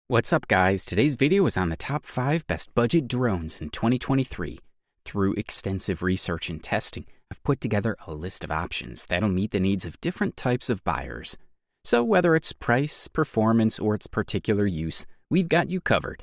What's up, guys? Today's video is on the top 5 best budget drones in 2023. Through extensive research and testing, I've put together a list of options that'll meet the needs of different types of buyers. So whether it's price, performance, or its particular use, we've got you covered.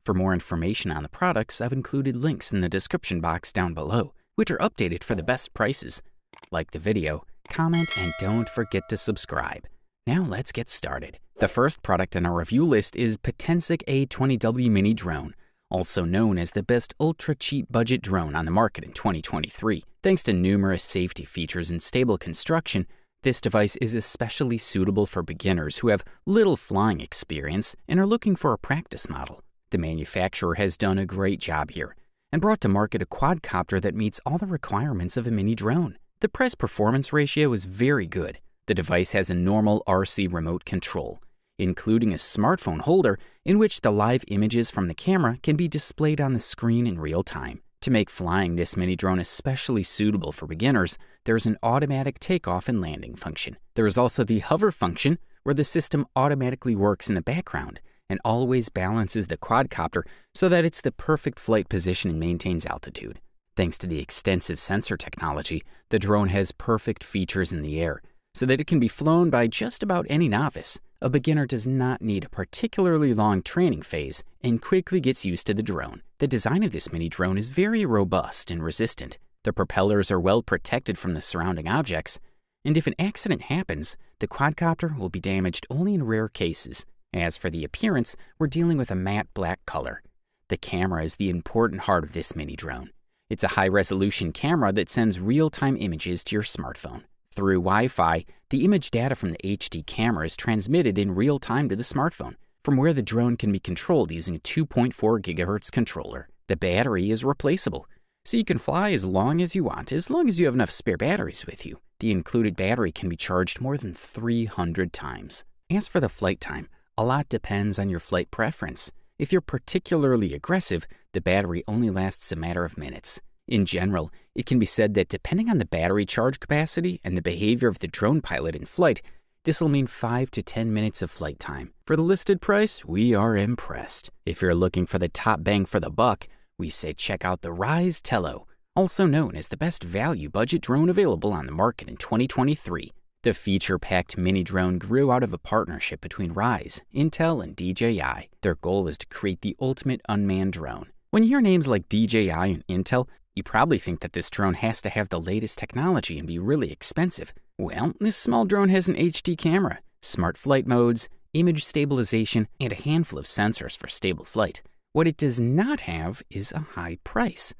For more information on the products, I've included links in the description box down below, which are updated for the best prices. Like the video, comment, and don't forget to subscribe. Now let's get started. The first product on our review list is Potensic A20W mini drone, also known as the best ultra-cheap budget drone on the market in 2023. Thanks to numerous safety features and stable construction, this device is especially suitable for beginners who have little flying experience and are looking for a practice model. The manufacturer has done a great job here and brought to market a quadcopter that meets all the requirements of a mini drone. The price-performance ratio is very good. The device has a normal RC remote control, including a smartphone holder in which the live images from the camera can be displayed on the screen in real time. To make flying this mini drone especially suitable for beginners, there's an automatic takeoff and landing function. There is also the hover function, where the system automatically works in the background and always balances the quadcopter so that it's the perfect flight position and maintains altitude. Thanks to the extensive sensor technology, the drone has perfect features in the air, so that it can be flown by just about any novice. A beginner does not need a particularly long training phase and quickly gets used to the drone. The design of this mini drone is very robust and resistant. The propellers are well protected from the surrounding objects, and if an accident happens, the quadcopter will be damaged only in rare cases. As for the appearance, we're dealing with a matte black color. The camera is the important heart of this mini drone. It's a high-resolution camera that sends real-time images to your smartphone. Through Wi-Fi, the image data from the HD camera is transmitted in real time to the smartphone, from where the drone can be controlled using a 2.4 GHz controller. The battery is replaceable, so you can fly as long as you want, as long as you have enough spare batteries with you. The included battery can be charged more than 300 times. As for the flight time, a lot depends on your flight preference. If you're particularly aggressive, the battery only lasts a matter of minutes. In general, it can be said that depending on the battery charge capacity and the behavior of the drone pilot in flight, this will mean 5 to 10 minutes of flight time. For the listed price, we are impressed. If you're looking for the top bang for the buck, we say check out the Ryze Tello, also known as the best value budget drone available on the market in 2023. The feature-packed mini drone grew out of a partnership between Ryze, Intel, and DJI. Their goal was to create the ultimate unmanned drone. When you hear names like DJI and Intel, you probably think that this drone has to have the latest technology and be really expensive. Well, this small drone has an HD camera, smart flight modes, image stabilization, and a handful of sensors for stable flight. What it does not have is a high price.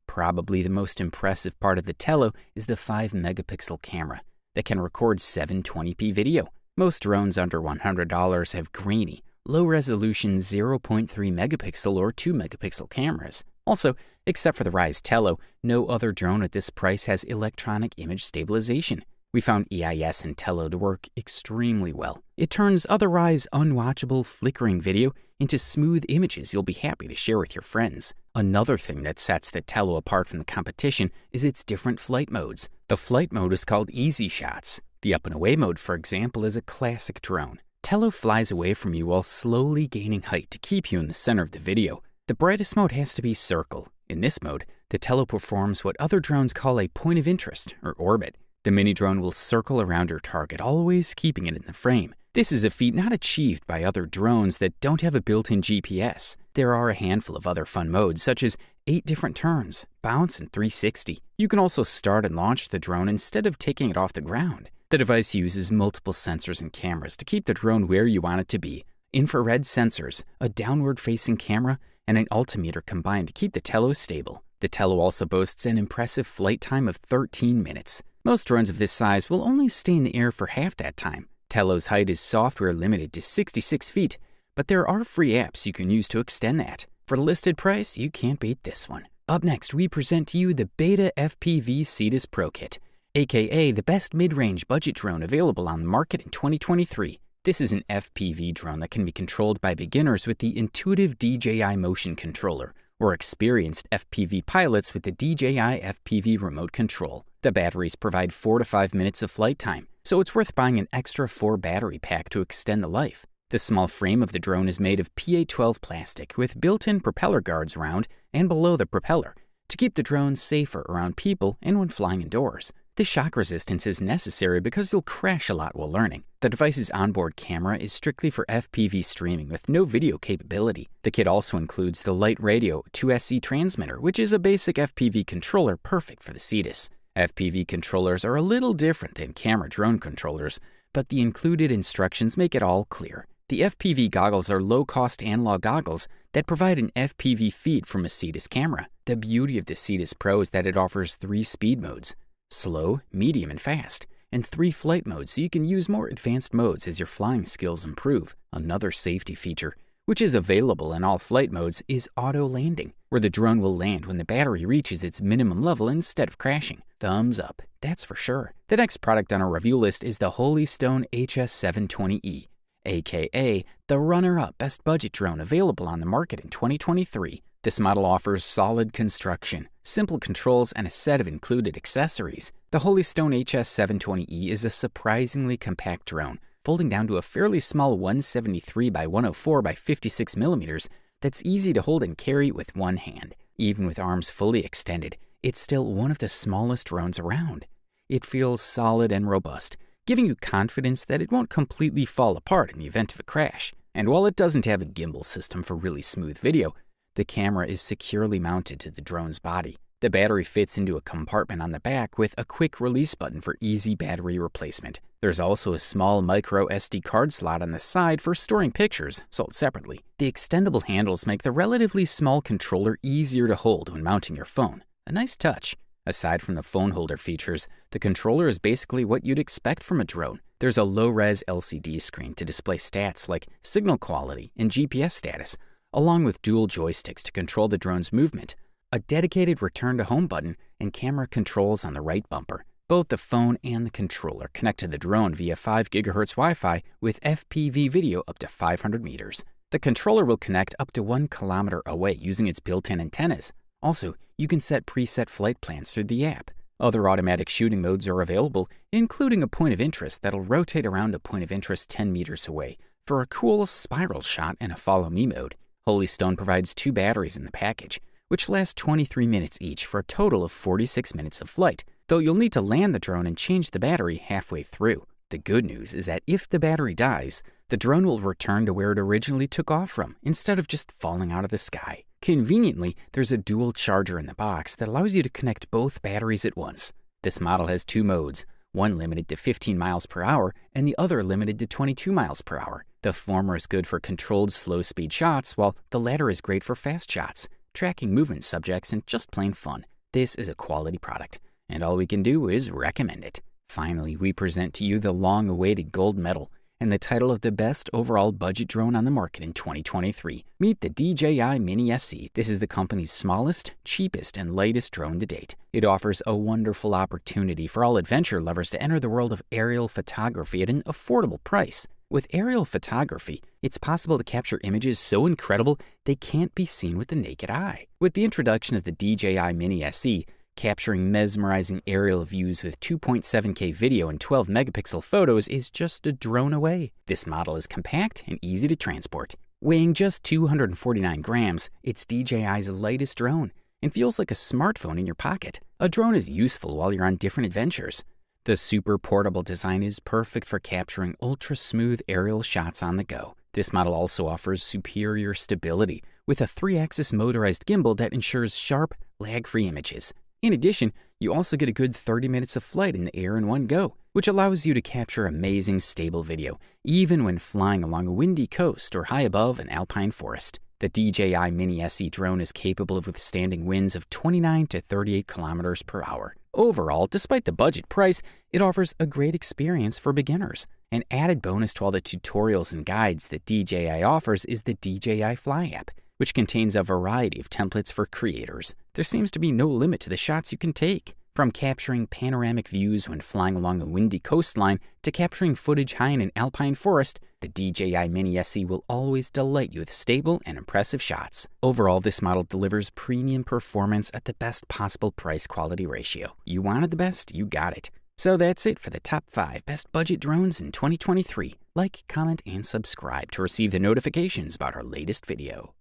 Probably the most impressive part of the Telo is the 5-megapixel camera that can record 720p video. Most drones under $100 have grainy, low-resolution 0.3 megapixel or 2 megapixel cameras. Also, except for the Ryze Tello, no other drone at this price has electronic image stabilization. We found EIS and Telo to work extremely well. It turns otherwise unwatchable flickering video into smooth images you'll be happy to share with your friends. Another thing that sets the Telo apart from the competition is its different flight modes. The flight mode is called Easy Shots. The up and away mode, for example, is a classic drone. Telo flies away from you while slowly gaining height to keep you in the center of the video. The brightest mode has to be Circle. In this mode, the Telo performs what other drones call a point of interest, or orbit. The mini drone will circle around your target, always keeping it in the frame. This is a feat not achieved by other drones that don't have a built-in GPS. There are a handful of other fun modes, such as 8 different turns, bounce, and 360. You can also start and launch the drone instead of taking it off the ground. The device uses multiple sensors and cameras to keep the drone where you want it to be. Infrared sensors, a downward-facing camera, and an altimeter combined to keep the Telo stable. The Telo also boasts an impressive flight time of 13 minutes. Most drones of this size will only stay in the air for half that time. Telo's height is software limited to 66 feet, but there are free apps you can use to extend that. For the listed price, you can't beat this one. Up next, we present to you the BetaFPV Cetus Pro Kit, aka the best mid-range budget drone available on the market in 2023. This is an FPV drone that can be controlled by beginners with the intuitive DJI motion controller, or experienced FPV pilots with the DJI FPV remote control. The batteries provide 4 to 5 minutes of flight time, so it's worth buying an extra 4 battery pack to extend the life. The small frame of the drone is made of PA12 plastic with built-in propeller guards around and below the propeller to keep the drone safer around people and when flying indoors. This shock resistance is necessary because you'll crash a lot while learning. The device's onboard camera is strictly for FPV streaming with no video capability. The kit also includes the Light Radio 2SE transmitter, which is a basic FPV controller perfect for the Cetus. FPV controllers are a little different than camera drone controllers, but the included instructions make it all clear. The FPV goggles are low-cost analog goggles that provide an FPV feed from a Cetus camera. The beauty of the Cetus Pro is that it offers 3 speed modes: slow, medium, and fast, and 3 flight modes so you can use more advanced modes as your flying skills improve. Another safety feature, which is available in all flight modes, is auto landing, where the drone will land when the battery reaches its minimum level instead of crashing. Thumbs up, that's for sure. The next product on our review list is the Holystone HS720E, aka the runner-up best budget drone available on the market in 2023. This model offers solid construction, simple controls, and a set of included accessories. The Holystone HS720E is a surprisingly compact drone, folding down to a fairly small 173 by 104 by 56 millimeters that's easy to hold and carry with one hand. Even with arms fully extended, it's still one of the smallest drones around. It feels solid and robust, giving you confidence that it won't completely fall apart in the event of a crash. And while it doesn't have a gimbal system for really smooth video, the camera is securely mounted to the drone's body. The battery fits into a compartment on the back with a quick release button for easy battery replacement. There's also a small micro SD card slot on the side for storing pictures, sold separately. The extendable handles make the relatively small controller easier to hold when mounting your phone. A nice touch. Aside from the phone holder features, the controller is basically what you'd expect from a drone. There's a low-res LCD screen to display stats like signal quality and GPS status, along with dual joysticks to control the drone's movement, a dedicated return to home button, and camera controls on the right bumper. Both the phone and the controller connect to the drone via 5 GHz Wi-Fi with FPV video up to 500 meters. The controller will connect up to 1 kilometer away using its built-in antennas. Also, you can set preset flight plans through the app. Other automatic shooting modes are available, including a point of interest that'll rotate around a point of interest 10 meters away for a cool spiral shot and a follow me mode. Holystone provides 2 batteries in the package, which last 23 minutes each for a total of 46 minutes of flight, though you'll need to land the drone and change the battery halfway through. The good news is that if the battery dies, the drone will return to where it originally took off from, instead of just falling out of the sky. Conveniently, there's a dual charger in the box that allows you to connect both batteries at once. This model has 2 modes, one limited to 15 miles per hour and the other limited to 22 miles per hour. The former is good for controlled slow-speed shots, while the latter is great for fast shots, tracking movement subjects, and just plain fun. This is a quality product, and all we can do is recommend it. Finally, we present to you the long-awaited gold medal and the title of the best overall budget drone on the market in 2023. Meet the DJI Mini SE. This is the company's smallest, cheapest, and lightest drone to date. It offers a wonderful opportunity for all adventure lovers to enter the world of aerial photography at an affordable price. With aerial photography, it's possible to capture images so incredible they can't be seen with the naked eye. With the introduction of the DJI Mini SE, capturing mesmerizing aerial views with 2.7K video and 12 megapixel photos is just a drone away. This model is compact and easy to transport. Weighing just 249 grams, it's DJI's lightest drone and feels like a smartphone in your pocket. A drone is useful while you're on different adventures. The super portable design is perfect for capturing ultra-smooth aerial shots on the go. This model also offers superior stability with a 3-axis motorized gimbal that ensures sharp, lag-free images. In addition, you also get a good 30 minutes of flight in the air in one go, which allows you to capture amazing stable video, even when flying along a windy coast or high above an alpine forest. The DJI Mini SE drone is capable of withstanding winds of 29 to 38 kilometers per hour. Overall, despite the budget price, it offers a great experience for beginners. An added bonus to all the tutorials and guides that DJI offers is the DJI Fly app, which contains a variety of templates for creators. There seems to be no limit to the shots you can take. From capturing panoramic views when flying along a windy coastline to capturing footage high in an alpine forest, the DJI Mini SE will always delight you with stable and impressive shots. Overall, this model delivers premium performance at the best possible price-quality ratio. You wanted the best, you got it. So that's it for the top 5 best budget drones in 2023. Like, comment, and subscribe to receive the notifications about our latest video.